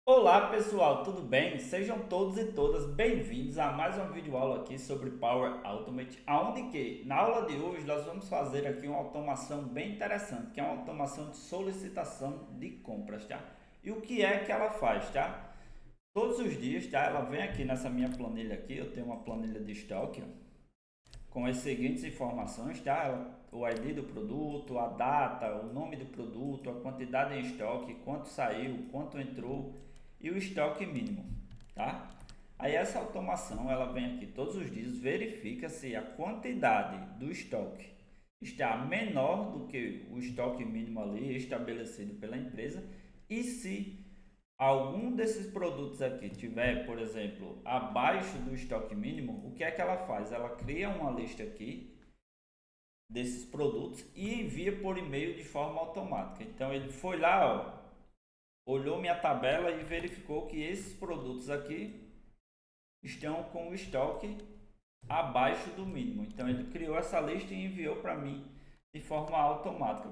Olá pessoal, tudo bem? Sejam todos e todas bem-vindos a mais uma videoaula aqui sobre Power Automate, aonde que na aula de hoje nós vamos fazer aqui uma automação bem interessante, que é uma automação de solicitação de compras, tá? E o que é que ela faz, tá? Todos os dias, tá? Ela vem aqui nessa minha planilha aqui, eu tenho uma planilha de estoque, ó, com as seguintes informações, tá? O ID do produto, a data, o nome do produto, a quantidade em estoque, quanto saiu, quanto entrou e o estoque mínimo, tá? Aí essa automação, ela vem aqui todos os dias, verifica se a quantidade do estoque está menor do que o estoque mínimo ali estabelecido pela empresa e se algum desses produtos aqui tiver, por exemplo, abaixo do estoque mínimo, o que é que ela faz? Ela cria uma lista aqui desses produtos e envia por e-mail de forma automática. Então ele foi lá, ó, olhou minha tabela e verificou que esses produtos aqui estão com o estoque abaixo do mínimo. Então ele criou essa lista e enviou para mim de forma automática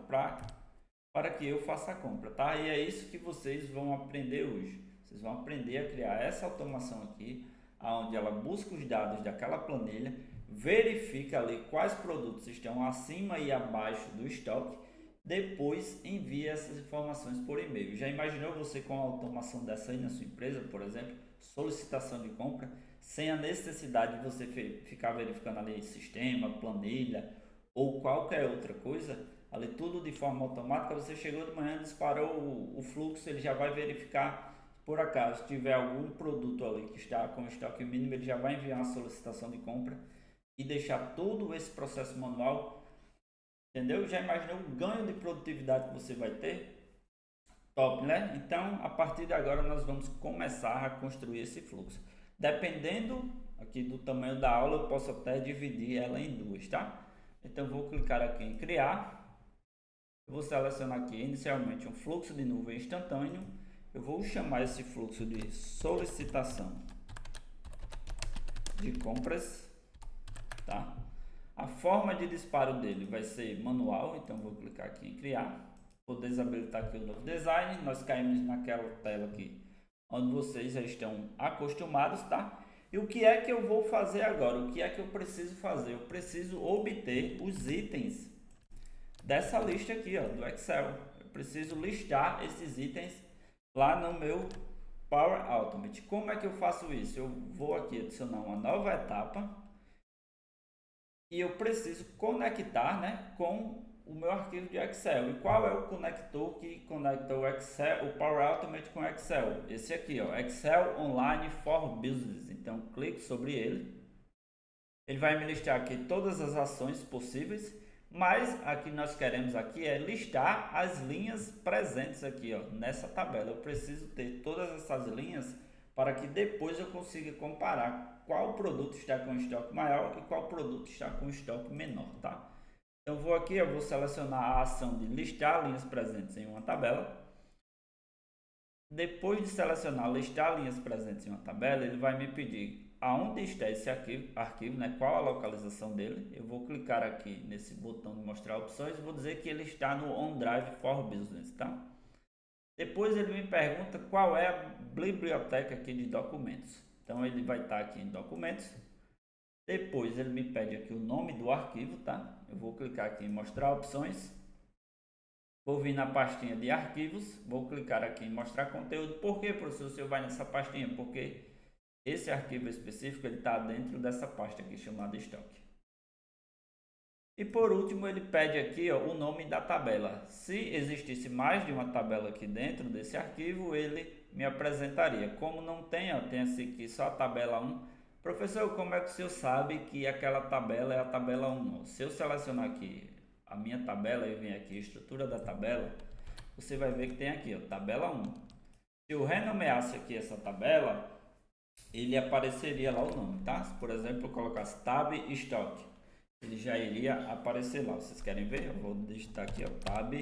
para que eu faça a compra, tá? E é isso que vocês vão aprender hoje. Vocês vão aprender a criar essa automação aqui, onde ela busca os dados daquela planilha, verifica ali quais produtos estão acima e abaixo do estoque, depois envia essas informações por e-mail. Já imaginou você com a automação dessa aí na sua empresa, por exemplo, solicitação de compra, sem a necessidade de você ficar verificando ali sistema, planilha ou qualquer outra coisa? Ali tudo de forma automática, você chegou de manhã, disparou o fluxo, ele já vai verificar, por acaso tiver algum produto ali que está com estoque mínimo, ele já vai enviar uma solicitação de compra e deixar todo esse processo manual, entendeu? Já imaginou o ganho de produtividade que você vai ter? Top, né? Então, a partir de agora nós vamos começar a construir esse fluxo. Dependendo aqui do tamanho da aula, eu posso até dividir ela em duas, tá? Então, vou clicar aqui em criar. Eu vou selecionar aqui inicialmente um fluxo de nuvem instantâneo. Eu vou chamar esse fluxo de solicitação de compras, tá? A forma de disparo dele vai ser manual, então vou clicar aqui em criar. Vou desabilitar aqui o novo design. Nós caímos naquela tela aqui onde vocês já estão acostumados, tá? E o que é que eu vou fazer agora? O que é que eu preciso fazer? Eu preciso obter os itens dessa lista aqui, ó, do Excel. Eu preciso listar esses itens lá no meu Power Automate. Como é que eu faço isso? Eu vou aqui adicionar uma nova etapa e eu preciso conectar, né, com o meu arquivo de Excel. E qual é o conector que conecta o Excel, o Power Automate com o Excel? Esse aqui, ó, Excel Online for Business. Então, clico sobre ele. Ele vai me listar aqui todas as ações possíveis, mas aqui nós queremos aqui é listar as linhas presentes aqui, ó, nessa tabela. Eu preciso ter todas essas linhas para que depois eu consiga comparar qual produto está com estoque maior e qual produto está com estoque menor, tá? Então vou aqui, eu vou selecionar a ação de listar linhas presentes em uma tabela. Depois de selecionar listar linhas presentes em uma tabela, ele vai me pedir aonde está esse arquivo, né? Qual a localização dele. Eu vou clicar aqui nesse botão de mostrar opções e vou dizer que ele está no OneDrive for Business, tá? Depois ele me pergunta qual é a biblioteca aqui de documentos. Então ele vai estar aqui em documentos. Depois ele me pede aqui o nome do arquivo, tá? Eu vou clicar aqui em mostrar opções. Vou vir na pastinha de arquivos, vou clicar aqui em mostrar conteúdo. Por que, professor, o senhor vai nessa pastinha? Porque esse arquivo específico ele está dentro dessa pasta aqui chamada estoque. E por último ele pede aqui, ó, o nome da tabela. Se existisse mais de uma tabela aqui dentro desse arquivo, ele me apresentaria. Como não tem, ó, tem aqui só a tabela 1. Professor, como é que o senhor sabe que aquela tabela é a tabela 1? Se eu selecionar aqui a minha tabela e vem aqui estrutura da tabela, você vai ver que tem aqui, ó, tabela 1. Se eu renomeasse aqui essa tabela, ele apareceria lá o nome, tá? Se, por exemplo, eu colocasse tab estoque, ele já iria aparecer lá. Vocês querem ver? Eu vou digitar aqui, ó, tab.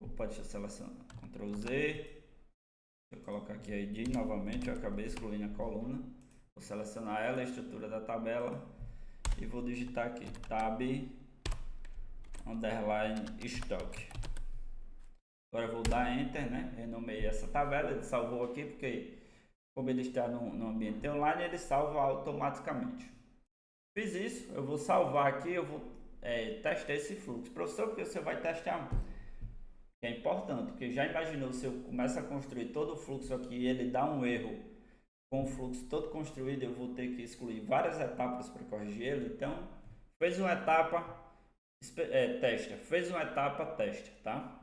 Opa, deixa eu selecionar. Ctrl Z. Deixa eu colocar aqui a ID novamente. Eu acabei excluindo a coluna. Vou selecionar ela, a estrutura da tabela. E vou digitar aqui tab underline stock. Agora eu vou dar Enter, né? Renomeei essa tabela, ele salvou aqui porque como ele está no ambiente online, ele salva automaticamente. Fiz isso, eu vou salvar aqui, eu vou testar esse fluxo. Professor, porque você vai testar? Que é importante, porque já imaginou se eu começo a construir todo o fluxo aqui e ele dá um erro com o fluxo todo construído, eu vou ter que excluir várias etapas para corrigir ele. Então, fez uma etapa, testa. Fez uma etapa, testa, tá?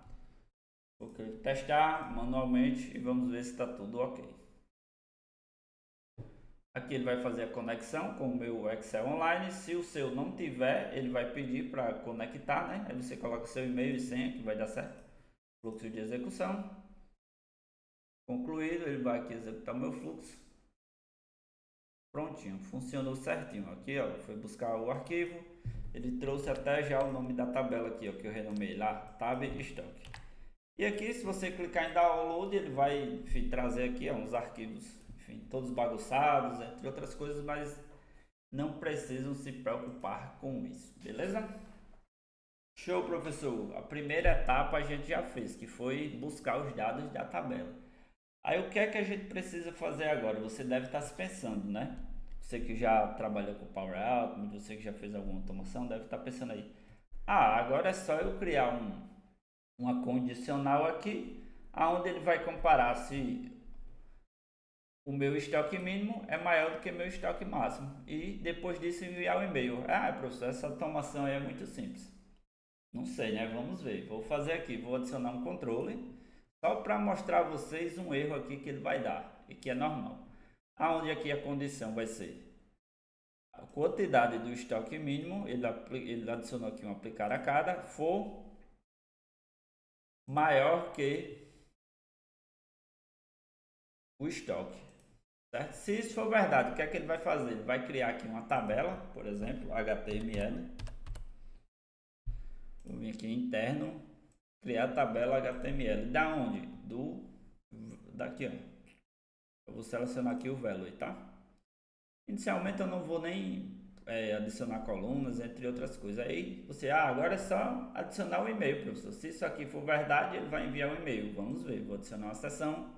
Vou testar manualmente e vamos ver se está tudo ok. Aqui ele vai fazer a conexão com o meu Excel online. Se o seu não tiver, ele vai pedir para conectar, né? Aí você coloca seu e-mail e senha que vai dar certo. Fluxo de execução. Concluído, ele vai aqui executar o meu fluxo. Prontinho, funcionou certinho. Aqui, ó, foi buscar o arquivo. Ele trouxe até já o nome da tabela aqui, ó, que eu renomei lá, Tab Stock. E aqui, se você clicar em Download, ele vai, enfim, trazer aqui ó, uns arquivos, enfim, todos bagunçados, entre outras coisas, mas não precisam se preocupar com isso, beleza? Show, professor! A primeira etapa a gente já fez, que foi buscar os dados da tabela. Aí o que é que a gente precisa fazer agora? Você deve estar se pensando, né? Você que já trabalhou com Power Automate, você que já fez alguma automação, deve estar pensando aí. Ah, agora é só eu criar uma condicional aqui, aonde ele vai comparar se o meu estoque mínimo é maior do que meu estoque máximo. E depois disso enviar o e-mail. Ah, professor, essa automação aí é muito simples. Não sei, né? Vamos ver. Vou fazer aqui, vou adicionar um controle só para mostrar a vocês um erro aqui que ele vai dar e que é normal. Aonde aqui a condição vai ser a quantidade do estoque mínimo, ele adicionou aqui um aplicar a cada, for maior que o estoque, certo? Se isso for verdade, o que é que ele vai fazer? Ele vai criar aqui uma tabela, por exemplo, HTML. Vou vir aqui em interno, criar a tabela HTML. Da onde? Daqui, ó. Eu vou selecionar aqui o value, tá? Inicialmente eu não vou nem adicionar colunas, entre outras coisas. Aí você, agora é só adicionar o e-mail, professor. Se isso aqui for verdade, ele vai enviar um e-mail. Vamos ver. Vou adicionar uma seção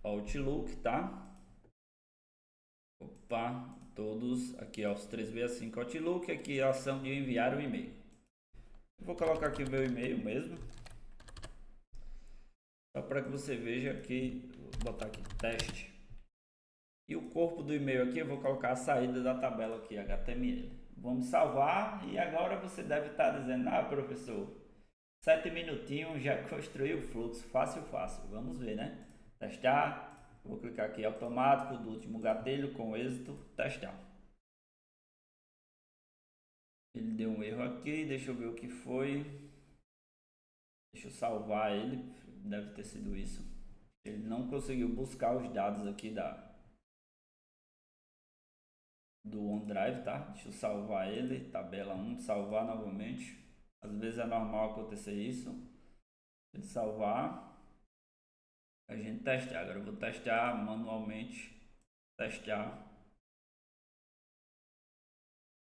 Outlook, tá? Opa, todos aqui, ó, os 365 Outlook, aqui a ação de enviar o e-mail. Vou colocar aqui o meu e-mail mesmo. Só para que você veja aqui, vou botar aqui teste. E o corpo do e-mail aqui eu vou colocar a saída da tabela aqui, HTML. Vamos salvar e agora você deve estar dizendo, professor, 7 minutinhos já construiu o fluxo, fácil. Vamos ver, né? Testar. Vou clicar aqui automático do último gatilho com êxito, testar. Ele deu um erro aqui, deixa eu ver o que foi. Deixa eu salvar ele, deve ter sido isso. Ele não conseguiu buscar os dados aqui do OneDrive, tá? Deixa eu salvar ele, tabela 1, salvar novamente. Às vezes é normal acontecer isso. Ele salvar, a gente testar. Agora eu vou testar manualmente, testar.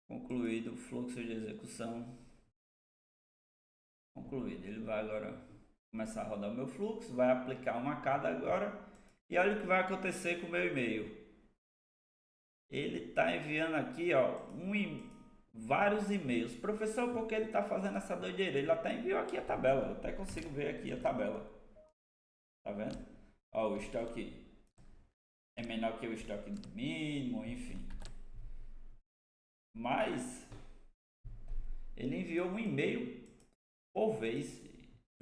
Concluído o fluxo de execução. Concluído. Ele vai agora começar a rodar o meu fluxo, vai aplicar uma cada agora. E olha o que vai acontecer com o meu e-mail. Ele está enviando aqui, ó, vários e-mails. Professor, por que ele está fazendo essa doideira? Ele até enviou aqui a tabela. Eu até consigo ver aqui a tabela. Tá vendo? Ó, o estoque é menor que o estoque mínimo, enfim. Mas ele enviou um e-mail por vez.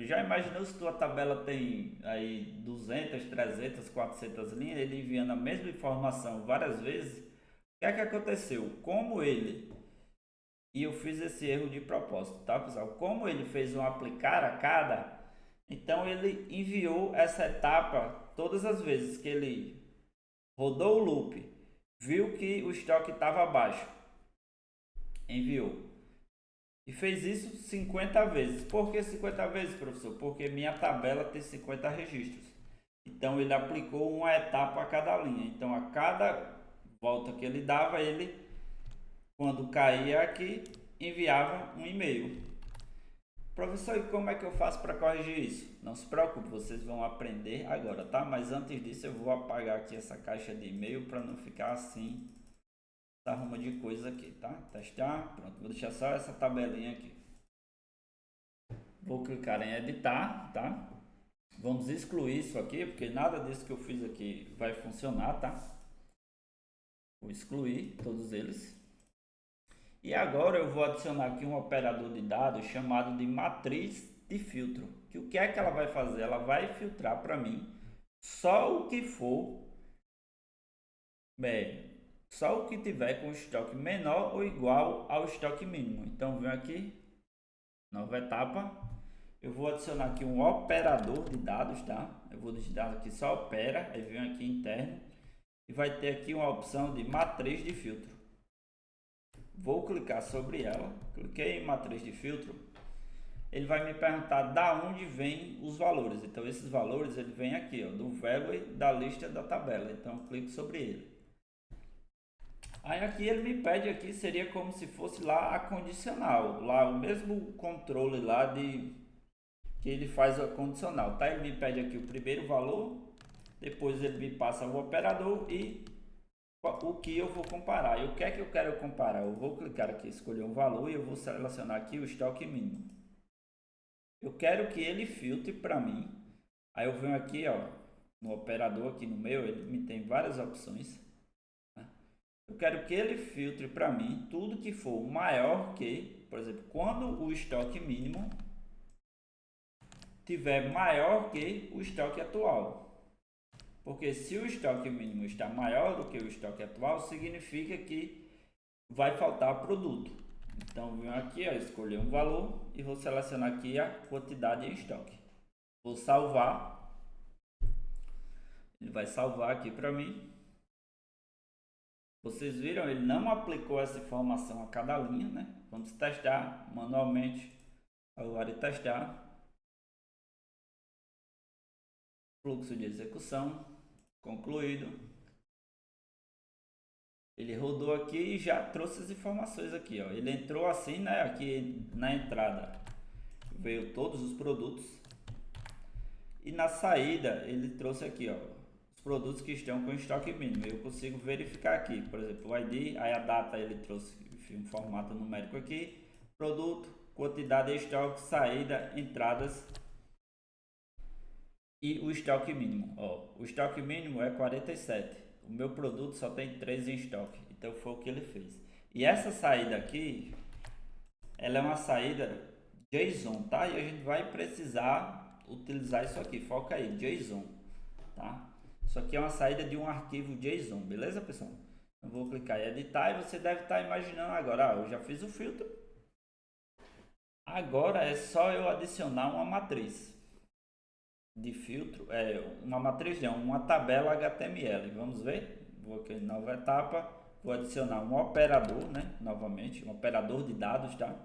Já imaginou se tua tabela tem aí 200, 300, 400 linhas, ele enviando a mesma informação várias vezes? O que é que aconteceu? Como ele, e eu fiz esse erro de propósito, tá, pessoal? Como ele fez um aplicar a cada, então ele enviou essa etapa todas as vezes que ele rodou o loop, viu que o estoque estava baixo, enviou. E fez isso 50 vezes. Por que 50 vezes, professor? Porque minha tabela tem 50 registros. Então ele aplicou uma etapa a cada linha. Então a cada volta que ele dava, ele, quando caía aqui, enviava um e-mail. Professor, e como é que eu faço para corrigir isso? Não se preocupe, vocês vão aprender agora, tá? Mas antes disso eu vou apagar aqui essa caixa de e-mail para não ficar assim, essa arruma de coisa aqui, tá? Testar, pronto, vou deixar só essa tabelinha aqui. Vou clicar em editar, tá? Vamos excluir isso aqui, porque nada disso que eu fiz aqui vai funcionar, tá? Vou excluir todos eles. E agora eu vou adicionar aqui um operador de dados chamado de matriz de filtro. Que o que é que ela vai fazer? Ela vai filtrar para mim só o que for, só o que tiver com estoque menor ou igual ao estoque mínimo. Então venho aqui, nova etapa, eu vou adicionar aqui um operador de dados, tá? Eu vou digitar aqui só opera, aí venho aqui interno e vai ter aqui uma opção de matriz de filtro. Vou clicar sobre ela, cliquei em matriz de filtro, ele vai me perguntar da onde vem os valores. Então esses valores ele vem aqui, ó, do value da lista da tabela. Então eu clico sobre ele. Aí aqui ele me pede aqui, seria como se fosse lá a condicional, lá o mesmo controle lá de que ele faz a condicional, tá? Ele me pede aqui o primeiro valor, depois ele me passa o operador e o que eu vou comparar. E o que é que eu quero comparar? Eu vou clicar aqui, escolher um valor e eu vou selecionar aqui o estoque mínimo. Eu quero que ele filtre para mim. Aí eu venho aqui, ó, no operador aqui no meu, ele me tem várias opções. Né? Eu quero que ele filtre para mim tudo que for maior que, por exemplo, quando o estoque mínimo tiver maior que o estoque atual. Porque se o estoque mínimo está maior do que o estoque atual, significa que vai faltar produto. Então, venho aqui, ó, escolher um valor e vou selecionar aqui a quantidade em estoque. Vou salvar. Ele vai salvar aqui para mim. Vocês viram, ele não aplicou essa informação a cada linha, né? Vamos testar manualmente. Agora testar. Fluxo de execução. Concluído. Ele rodou aqui e já trouxe as informações aqui, ó. Ele entrou assim, né? Aqui na entrada veio todos os produtos. E na saída ele trouxe aqui, ó, os produtos que estão com estoque mínimo. Eu consigo verificar aqui, por exemplo, o ID, aí a data ele trouxe um formato numérico aqui, produto, quantidade de estoque, saída, entradas e o estoque mínimo. Ó, o estoque mínimo é 47. O meu produto só tem 3 em estoque, então foi o que ele fez. E essa saída aqui, ela é uma saída JSON, tá? E a gente vai precisar utilizar isso aqui, foca aí, JSON, tá? Isso aqui é uma saída de um arquivo JSON, beleza, pessoal? Eu vou clicar em editar e você deve estar imaginando agora, eu já fiz o filtro. Agora é só eu adicionar uma matriz de filtro, uma matriz não, uma tabela HTML. Vamos ver? Vou aqui em nova etapa, vou adicionar um operador, né? Novamente, um operador de dados, tá?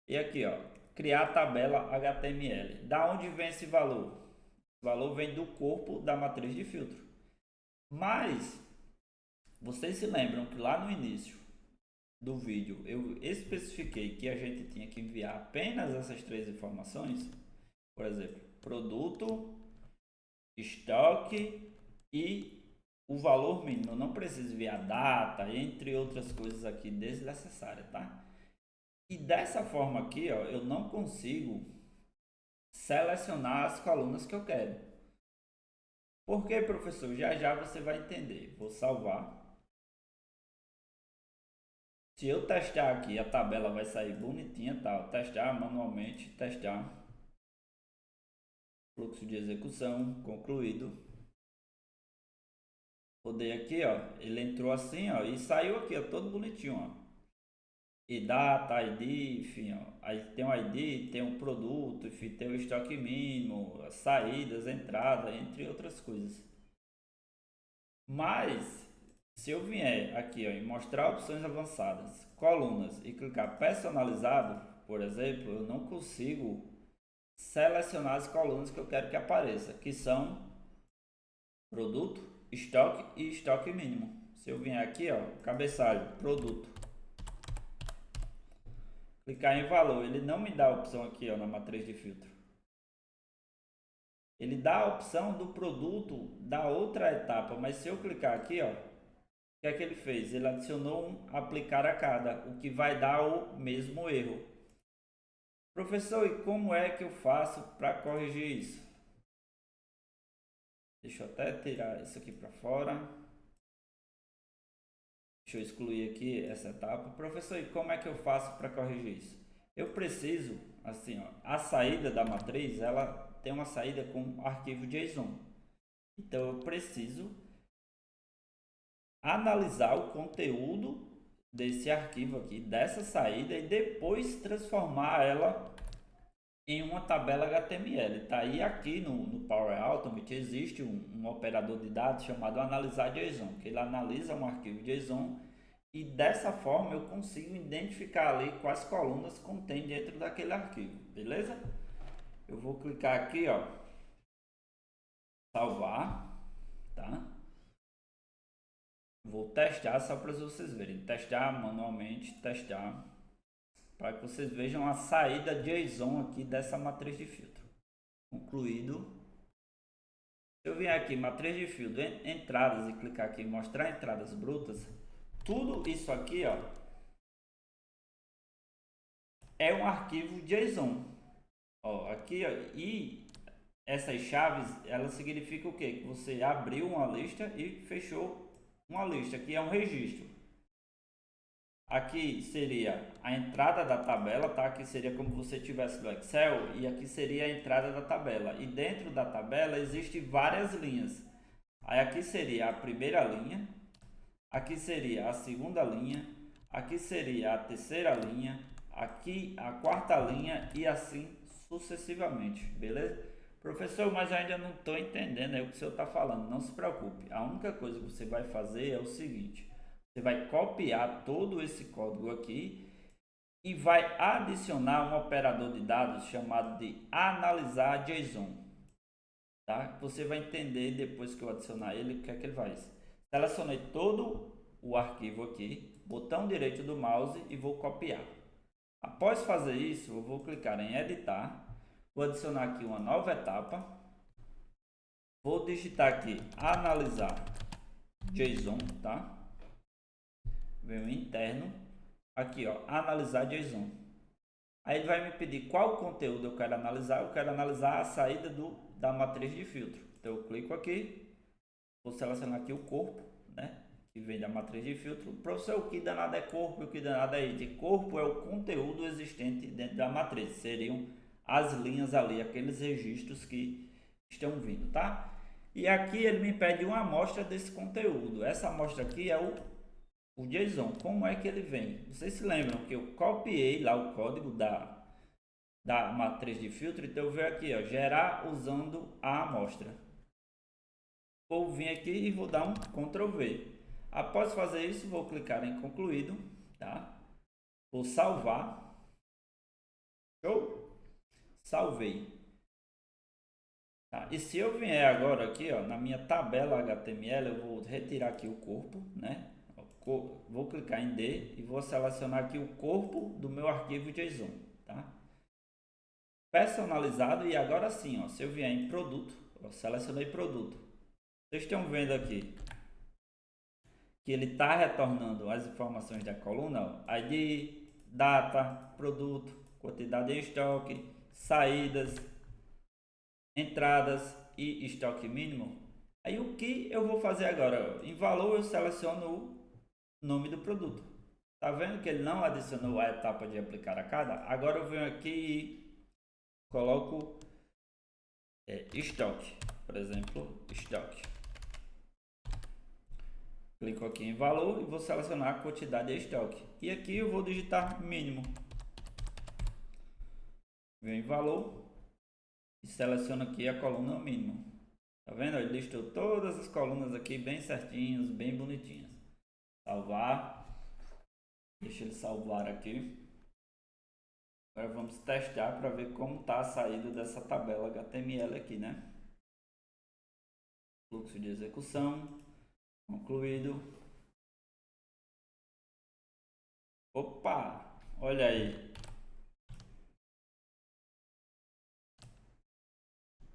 E aqui, ó, criar tabela HTML. Da onde vem esse valor? O valor vem do corpo da matriz de filtro. Mas vocês se lembram que lá no início do vídeo eu especifiquei que a gente tinha que enviar apenas essas 3 informações? Por exemplo, produto, estoque e o valor mínimo. Eu não preciso enviar data, entre outras coisas aqui desnecessárias, tá? E dessa forma aqui, ó, eu não consigo selecionar as colunas que eu quero. Por que, professor? Já já você vai entender. Vou salvar. Se eu testar aqui, a tabela vai sair bonitinha, tá? Testar manualmente, testar. Fluxo de execução, concluído. Rodei aqui, ó, ele entrou assim, ó, e saiu aqui, ó, todo bonitinho, ó. E data, ID, enfim, ó. Aí tem o ID, tem o produto, enfim, tem o estoque mínimo, as saídas, entrada, entre outras coisas. Mas, se eu vier aqui, ó, em mostrar opções avançadas, colunas e clicar personalizado, por exemplo, eu não consigo selecionar as colunas que eu quero que apareça, que são produto, estoque e estoque mínimo. Se eu vier aqui, ó, cabeçalho, produto, clicar em valor, ele não me dá a opção aqui, ó, na matriz de filtro. Ele dá a opção do produto da outra etapa, mas se eu clicar aqui, ó, o que é que ele fez? Ele adicionou um aplicar a cada, o que vai dar o mesmo erro. Professor, e como é que eu faço para corrigir isso? Deixa eu até tirar isso aqui para fora. Deixa eu excluir aqui essa etapa. Professor, e como é que eu faço para corrigir isso? Eu preciso, assim, ó, a saída da matriz, ela tem uma saída com arquivo JSON. Então eu preciso analisar o conteúdo desse arquivo aqui, dessa saída, e depois transformar ela em uma tabela HTML, tá? E aqui no Power Automate existe um operador de dados chamado analisar JSON, que ele analisa um arquivo JSON e dessa forma eu consigo identificar ali quais colunas contém dentro daquele arquivo, beleza? Eu vou clicar aqui, ó, salvar, tá? Vou testar só para vocês verem, testar manualmente, testar, para que vocês vejam a saída JSON aqui dessa matriz de filtro. Concluído. Se eu vier aqui, matriz de filtro, entradas, e clicar aqui em mostrar entradas brutas, tudo isso aqui, ó, é um arquivo JSON. Ó, aqui, ó, e essas chaves, elas significam o quê? Que você abriu uma lista e fechou uma lista, que é um registro. Aqui seria a entrada da tabela, tá? Aqui seria como você tivesse no Excel e aqui seria a entrada da tabela. E dentro da tabela existem várias linhas. Aí aqui seria a primeira linha, aqui seria a segunda linha, aqui seria a terceira linha, aqui a quarta linha e assim sucessivamente, beleza? Professor, mas ainda não estou entendendo aí o que o senhor está falando. Não se preocupe, a única coisa que você vai fazer é o seguinte: você vai copiar todo esse código aqui e vai adicionar um operador de dados chamado de analisar JSON, tá? Você vai entender depois que eu adicionar ele o que é que ele faz. Selecionei todo o arquivo aqui, botão direito do mouse e vou copiar. Após fazer isso, eu vou clicar em editar, vou adicionar aqui uma nova etapa, vou digitar aqui analisar JSON, tá? Venho interno, aqui ó, analisar JSON. Aí ele vai me pedir qual conteúdo eu quero analisar a saída da matriz de filtro. Então eu clico aqui, vou selecionar aqui o corpo, né, que vem da matriz de filtro. Professor, o que danado é corpo e o que danado é item? Corpo é o conteúdo existente dentro da matriz, seriam as linhas ali, aqueles registros que estão vindo, tá? E aqui ele me pede uma amostra desse conteúdo. Essa amostra aqui é o JSON. Como é que ele vem? Vocês se lembram que eu copiei lá o código da matriz de filtro, então eu venho aqui, ó, gerar usando a amostra. Vou vir aqui e vou dar um Ctrl V. Após fazer isso, vou clicar em concluído, tá? Vou salvar. Show? Salvei. Tá? E se eu vier agora aqui, ó, na minha tabela HTML, eu vou retirar aqui o corpo, né? Vou clicar em D e vou selecionar aqui o corpo do meu arquivo JSON, tá? Personalizado. E agora sim, ó, se eu vier em produto, ó, selecionei produto. Vocês estão vendo aqui que ele está retornando as informações da coluna, ó, ID, data, produto, quantidade em estoque, saídas, entradas e estoque mínimo. Aí o que eu vou fazer agora? Em valor eu seleciono o nome do produto. Tá vendo que ele não adicionou a etapa de aplicar a cada? Agora eu venho aqui e coloco estoque, por exemplo, estoque. Clico aqui em valor e vou selecionar a quantidade de estoque. E aqui eu vou digitar mínimo. Venho em valor e seleciono aqui a coluna mínimo. Tá vendo? Ele listou todas as colunas aqui bem certinhas, bem bonitinhas. Salvar. Deixa ele salvar aqui. Agora vamos testar para ver como está a saída dessa tabela HTML aqui, né? Fluxo de execução. Concluído. Opa! Olha aí.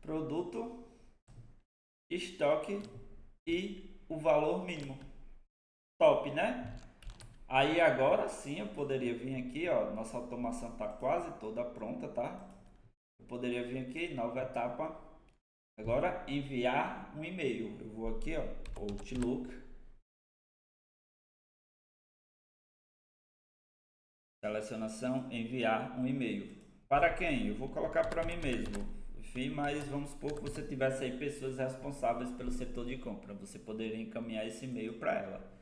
produto, estoque e o valor mínimo. Top, né? Aí agora sim eu poderia vir aqui, ó, nossa automação está quase toda pronta, tá? Eu poderia vir aqui, nova etapa. Agora enviar um e-mail. Eu vou aqui, ó, Outlook. Selecionação, enviar um e-mail. Para quem? Eu vou colocar para mim mesmo. Enfim, mas vamos supor que você tivesse aí pessoas responsáveis pelo setor de compra. Você poderia encaminhar esse e-mail para ela.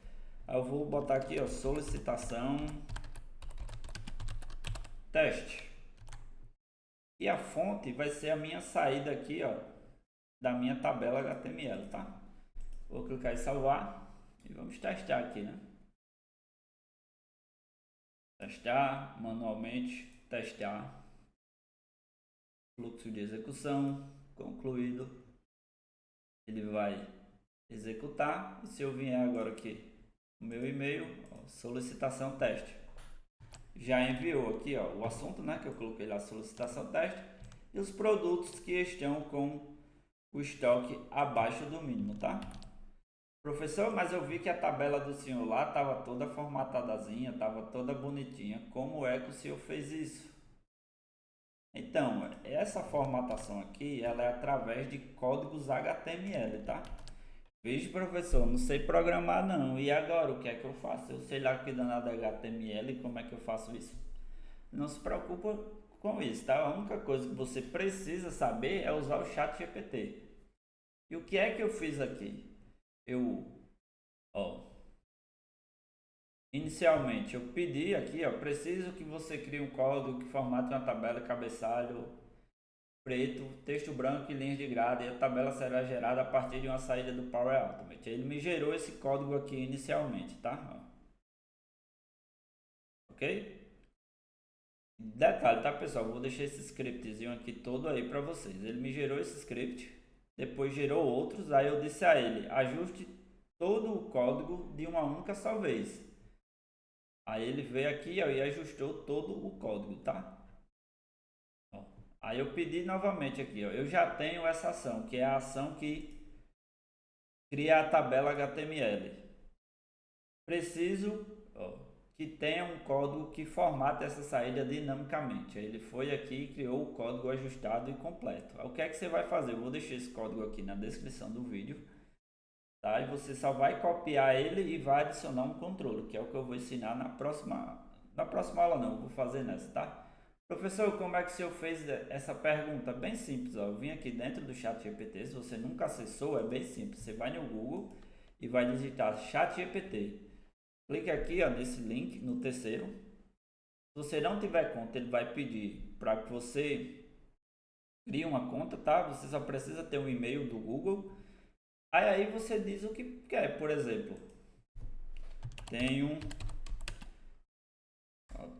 Aí eu vou botar aqui, ó, solicitação teste. E a fonte vai ser a minha saída aqui, ó, da minha tabela HTML, tá? Vou clicar em salvar e vamos testar aqui, né? Testar manualmente, testar. Fluxo de execução concluído. Ele vai executar. E se eu vier agora aqui no meu e-mail, ó, solicitação teste, já enviou aqui, ó, o assunto, né, que eu coloquei lá, solicitação teste, e os produtos que estão com o estoque abaixo do mínimo, tá? Professor, mas eu vi que a tabela do senhor lá estava toda formatadazinha, estava toda bonitinha. Como é que o senhor fez isso? Então, essa formatação aqui, ela é através de códigos HTML, tá? Veja, professor, não sei programar não. E agora, o que é que eu faço? Eu sei lá que danado é HTML, como é que eu faço isso? Não se preocupa com isso, tá? A única coisa que você precisa saber é usar o ChatGPT. E o que é que eu fiz aqui? Inicialmente eu pedi aqui, ó, preciso que você crie um código que formate uma tabela cabeçalho preto, texto branco e linhas de grade, e a tabela será gerada a partir de uma saída do Power Automate. Ele me gerou esse código aqui inicialmente, tá? Ok? Detalhe, tá, pessoal? Vou deixar esse scriptzinho aqui todo aí para vocês. Ele me gerou esse script, depois gerou outros, aí eu disse a ele, ajuste todo o código de uma única só vez. Aí ele veio aqui, ó, e ajustou todo o código, tá? Ó, aí eu pedi novamente aqui, ó, eu já tenho essa ação, que é a ação que cria a tabela HTML. Preciso, ó, que tenha um código que formate essa saída dinamicamente. Aí ele foi aqui e criou o código ajustado e completo. Aí, o que é que você vai fazer? Eu vou deixar esse código aqui na descrição do vídeo, tá? E você só vai copiar ele e vai adicionar um controle, que é o que eu vou ensinar na próxima aula não, eu vou fazer nessa, tá? Professor, como é que o senhor fez essa pergunta? Bem simples, ó. Eu vim aqui dentro do ChatGPT, se você nunca acessou, é bem simples. Você vai no Google e vai digitar ChatGPT. Clique aqui, ó, nesse link, no terceiro. Se você não tiver conta, ele vai pedir para que você crie uma conta, tá? Você só precisa ter um e-mail do Google. Aí você diz o que quer, por exemplo,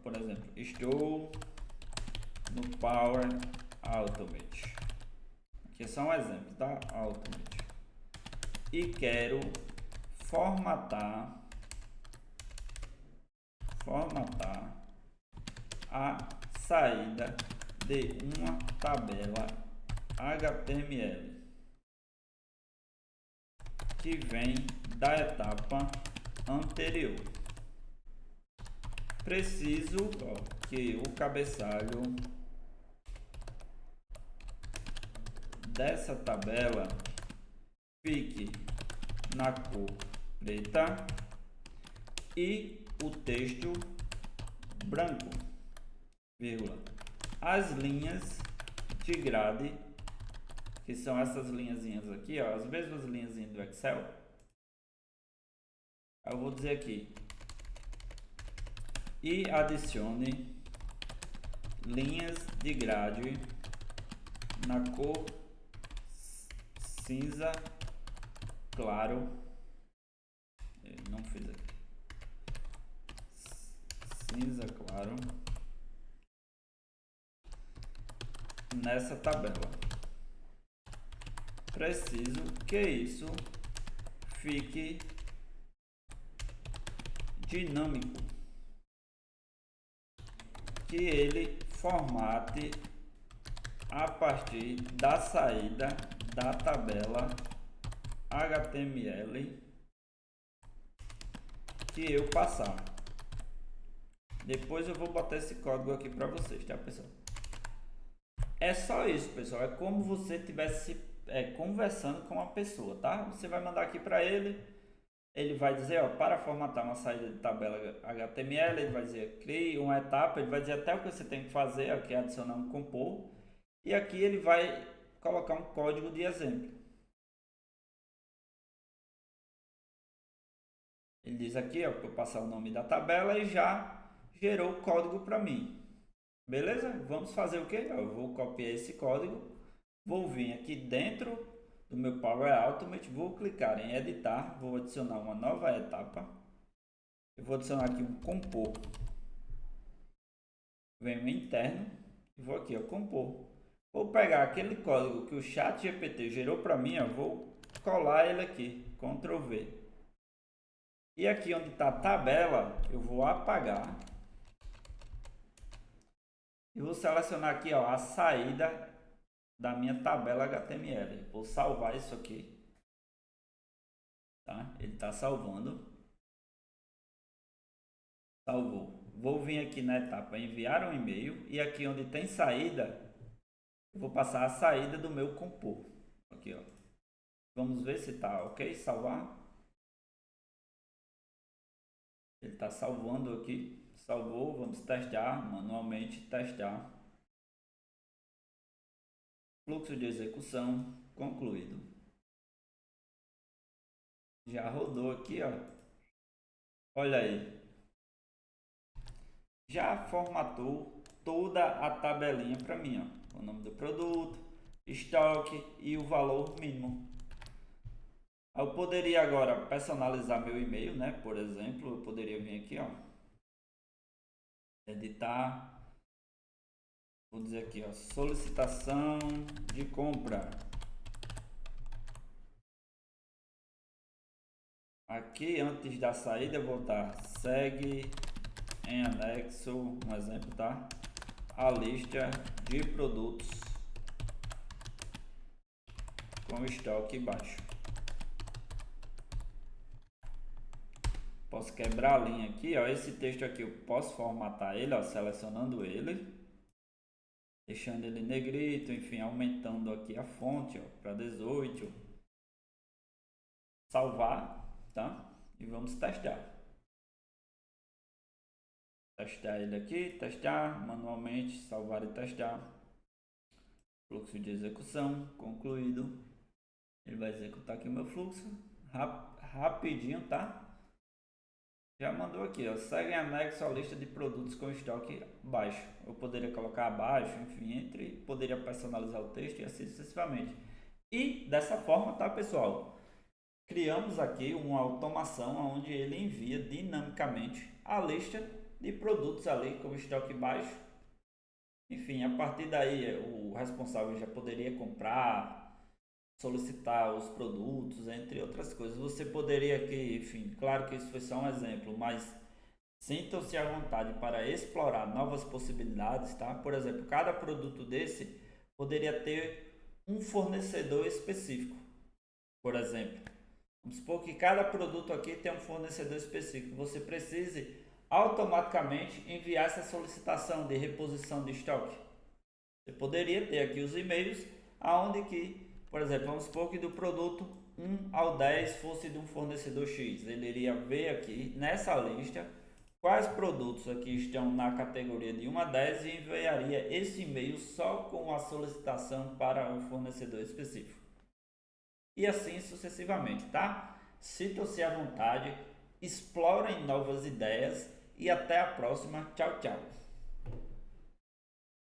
por exemplo, estou no Power Automate. Aqui é só um exemplo, tá? Automate. E quero formatar a saída de uma tabela HTML que vem da etapa anterior. Preciso, ó, que o cabeçalho dessa tabela fique na cor preta e o texto branco, vírgula. As linhas de grade, que são essas linhazinhas aqui, ó, as mesmas linhazinhas do Excel. Eu vou dizer aqui, e adicione linhas de grade na cor cinza claro. Não fiz aqui. Cinza claro nessa tabela. Preciso que isso fique dinâmico, que ele formate a partir da saída da tabela HTML que eu passar. Depois eu vou botar esse código aqui para vocês, tá, pessoal? É só isso, pessoal. É como você estivesse conversando com a pessoa, tá? Você vai mandar aqui para ele. Ele vai dizer, ó, para formatar uma saída de tabela HTML, ele vai dizer, crie uma etapa, ele vai dizer até o que você tem que fazer, aqui é adicionar um compor. E aqui ele vai colocar um código de exemplo. Ele diz aqui, ó, para eu passar o nome da tabela e já gerou o código para mim. Beleza? Vamos fazer o que? Eu vou copiar esse código, vou vir aqui dentro do meu Power Automate, vou clicar em editar, vou adicionar uma nova etapa. Eu vou adicionar aqui um compor. Venho em interno e vou aqui, ó, compor. Vou pegar aquele código que o ChatGPT gerou para mim, ó, vou colar ele aqui, Ctrl V. E aqui onde está a tabela, eu vou apagar. E vou selecionar aqui, ó, a saída da minha tabela HTML. Vou salvar isso aqui. Tá? Ele está salvando. Salvou. Vou vir aqui na etapa enviar um e-mail. E aqui onde tem saída, eu vou passar a saída do meu compor. Aqui, ó. Vamos ver se está ok. Salvar. Ele está salvando aqui. Salvou. Vamos testar. Manualmente testar. Fluxo de execução concluído. Já rodou aqui, ó. Olha aí. Já formatou toda a tabelinha para mim, ó. O nome do produto, estoque e o valor mínimo. Eu poderia agora personalizar meu e-mail, né? Por exemplo, eu poderia vir aqui, ó. Editar. Vou dizer aqui, ó, solicitação de compra. Aqui, antes da saída, eu vou botar segue em anexo, um exemplo, tá? A lista de produtos com estoque baixo. Posso quebrar a linha aqui, ó. Esse texto aqui eu posso formatar ele, ó, selecionando ele, deixando ele negrito, enfim, aumentando aqui a fonte, ó, para 18. Salvar, tá? E vamos testar. Testar ele aqui, testar manualmente, salvar e testar. Fluxo de execução concluído. Ele vai executar aqui o meu fluxo rapidinho, tá? Já mandou aqui, ó, segue em anexo a lista de produtos com estoque baixo. Eu poderia colocar abaixo, enfim, poderia personalizar o texto e assim sucessivamente. E dessa forma, tá, pessoal? Criamos aqui uma automação onde ele envia dinamicamente a lista de produtos ali com estoque baixo. Enfim, a partir daí o responsável já poderia comprar, solicitar os produtos, entre outras coisas. Você poderia aqui, enfim, claro que isso foi só um exemplo, mas sintam-se à vontade para explorar novas possibilidades, tá? Por exemplo, cada produto desse poderia ter um fornecedor específico. Por exemplo, vamos supor que cada produto aqui tem um fornecedor específico. Você precise automaticamente enviar essa solicitação de reposição de estoque. Você poderia ter aqui os e-mails aonde que, por exemplo, vamos supor que do produto 1 ao 10 fosse de um fornecedor X. Ele iria ver aqui nessa lista quais produtos aqui estão na categoria de 1 a 10 e enviaria esse e-mail só com a solicitação para um fornecedor específico. E assim sucessivamente, tá? Sintam-se à vontade, explorem novas ideias e até a próxima. Tchau, tchau.